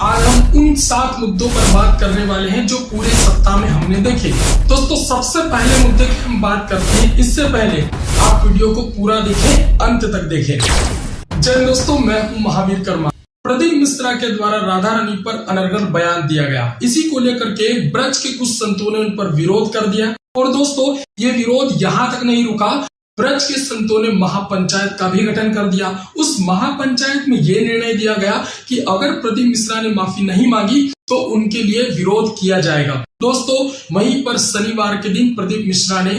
आज हम उन 7 मुद्दों पर बात करने वाले हैं जो पूरे सप्ताह में हमने देखे। दोस्तों सबसे पहले मुद्दे की हम बात करते हैं, इससे पहले आप वीडियो को पूरा देखें, अंत तक देखें। जय दोस्तों, मैं हूं महावीर कर्मा। प्रदीप मिश्रा के द्वारा राधा रानी पर अनर्गल बयान दिया गया, इसी को लेकर के ब्रज के कुछ संतों ने उन पर विरोध कर दिया। और दोस्तों ये विरोध यहाँ तक नहीं रुका, ब्रज के संतों ने महापंचायत का भी गठन कर दिया। उस महापंचायत में यह निर्णय दिया गया कि अगर प्रदीप मिश्रा ने माफी नहीं मांगी तो उनके लिए विरोध किया जाएगा। दोस्तों वहीं पर शनिवार के दिन प्रदीप मिश्रा ने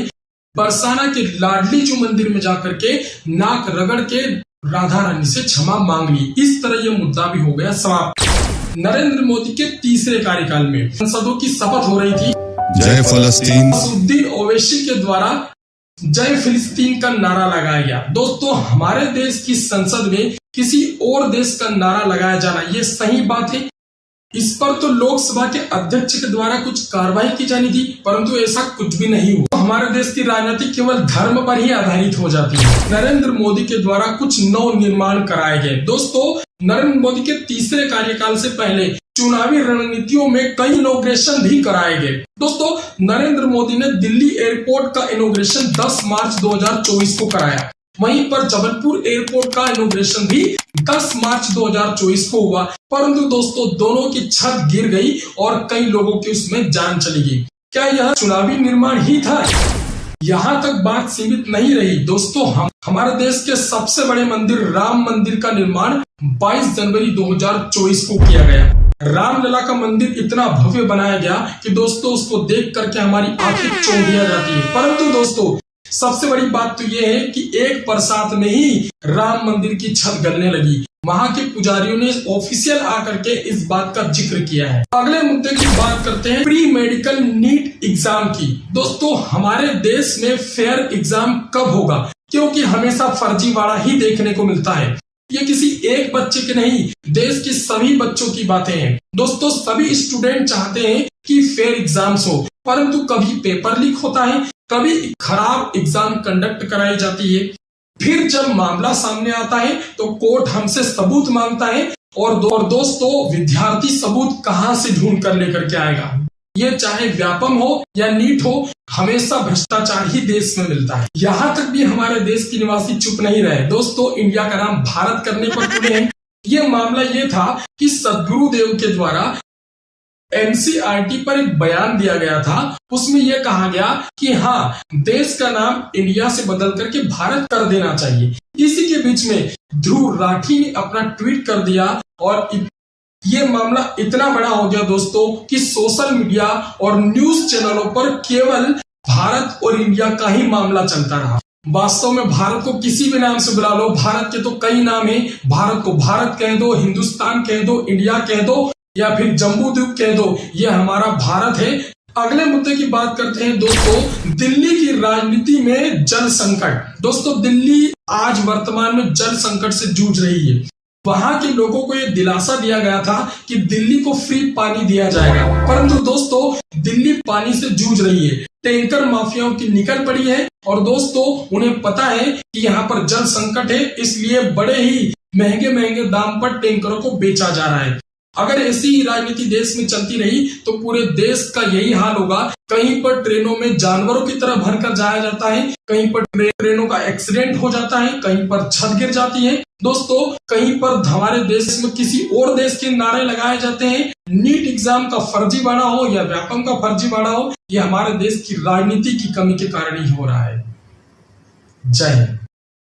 बरसाना के लाडली जो मंदिर में जाकर के नाक रगड़ के राधा रानी से क्षमा मांग ली। इस तरह यह मुद्दा भी हो गया समाप्त। नरेंद्र मोदी के तीसरे कार्यकाल में संसदों की शपथ हो रही थी। जय फलस्तीन। असदुद्दीन ओवैसी के द्वारा जय फिलिस्तीन का नारा लगाया गया। दोस्तों हमारे देश की संसद में किसी और देश का नारा लगाया जाना ये सही बात है? इस पर तो लोकसभा के अध्यक्ष के द्वारा कुछ कार्रवाई की जानी थी, परंतु ऐसा कुछ भी नहीं हुआ। हमारे देश की राजनीति केवल धर्म पर ही आधारित हो जाती है। नरेंद्र मोदी के द्वारा कुछ नव निर्माण कराए गए। दोस्तों नरेंद्र मोदी के तीसरे कार्यकाल से पहले चुनावी रणनीतियों में कई इनॉग्रेशन भी कराए गए। दोस्तों नरेंद्र मोदी ने दिल्ली एयरपोर्ट का इनॉग्रेशन 10 मार्च 2024 को कराया। वहीं पर जबलपुर एयरपोर्ट का इनॉग्रेशन भी 10 मार्च 2024 को हुआ, परंतु दोस्तों दोनों की छत गिर गई और कई लोगों की उसमें जान चली गई। क्या यह चुनावी निर्माण ही था? यहाँ तक बात सीमित नहीं रही। दोस्तों हमारे देश के सबसे बड़े मंदिर राम मंदिर का निर्माण 22 जनवरी 2024 को किया गया। रामलला का मंदिर इतना भव्य बनाया गया कि दोस्तों उसको देख करके हमारी आंखें चौंधिया जाती है। परंतु दोस्तों सबसे बड़ी बात तो यह है कि एक बरसात में ही राम मंदिर की छत गलने लगी। वहां के पुजारियों ने ऑफिशियल आकर के इस बात का जिक्र किया है। अगले मुद्दे की बात करते हैं प्री मेडिकल नीट एग्जाम की। दोस्तों हमारे देश में फेयर एग्जाम कब होगा? क्योंकि हमेशा फर्जीवाड़ा ही देखने को मिलता है। ये किसी एक बच्चे के नहीं, देश के सभी बच्चों की बातें हैं। दोस्तों सभी स्टूडेंट चाहते हैं कि फेयर एग्जाम्स हो, परंतु कभी पेपर लीक होता है, कभी खराब एग्जाम कंडक्ट कराई जाती है। फिर जब मामला सामने आता है तो कोर्ट हमसे सबूत मांगता है और दोस्तों विद्यार्थी सबूत कहां से ढूंढ कर लेकर के आएगा? ये चाहे व्यापम हो या नीट हो, हमेशा भ्रष्टाचार ही देश में मिलता है। यहाँ तक भी हमारे देश के निवासी चुप नहीं रहे। दोस्तों इंडिया का नाम भारत करने पर तुले हैं। ये मामला ये था कि सद्गुरुदेव के द्वारा एनसीईआरटी पर एक बयान दिया गया था। उसमें यह कहा गया कि हाँ देश का नाम इंडिया से बदल करके भारत कर देना चाहिए। इसी के बीच में ध्रुव राठी ने अपना ट्वीट कर दिया और ये मामला इतना बड़ा हो गया दोस्तों कि सोशल मीडिया और न्यूज चैनलों पर केवल भारत और इंडिया का ही मामला चलता रहा। वास्तव में भारत को किसी भी नाम से बुला लो, भारत के तो कई नाम हैं। भारत को भारत कह दो, हिंदुस्तान कह दो, इंडिया कह दो या फिर जम्बू द्वीप कह दो, ये हमारा भारत है। अगले मुद्दे की बात करते हैं दोस्तों दिल्ली की राजनीति में जल संकट। दोस्तों दिल्ली आज वर्तमान में जल संकट से जूझ रही है। वहां के लोगों को यह दिलासा दिया गया था कि दिल्ली को फ्री पानी दिया जाएगा, परंतु दोस्तों दिल्ली पानी से जूझ रही है। टैंकर माफियाओं की निकल पड़ी है और दोस्तों उन्हें पता है कि यहाँ पर जल संकट है, इसलिए बड़े ही महंगे महंगे दाम पर टैंकरों को बेचा जा रहा है। अगर ऐसी ही राजनीति देश में चलती रही तो पूरे देश का यही हाल होगा। कहीं पर ट्रेनों में जानवरों की तरह भरकर जाया जाता है, कहीं पर ट्रेनों का एक्सीडेंट हो जाता है, कहीं पर छत गिर जाती है। दोस्तों कहीं पर हमारे देश में किसी और देश के नारे लगाए जाते हैं। नीट एग्जाम का फर्जीवाड़ा हो या व्यापम का फर्जीवाड़ा हो, यह हमारे देश की राजनीति की कमी के कारण ही हो रहा है। जय हिंद।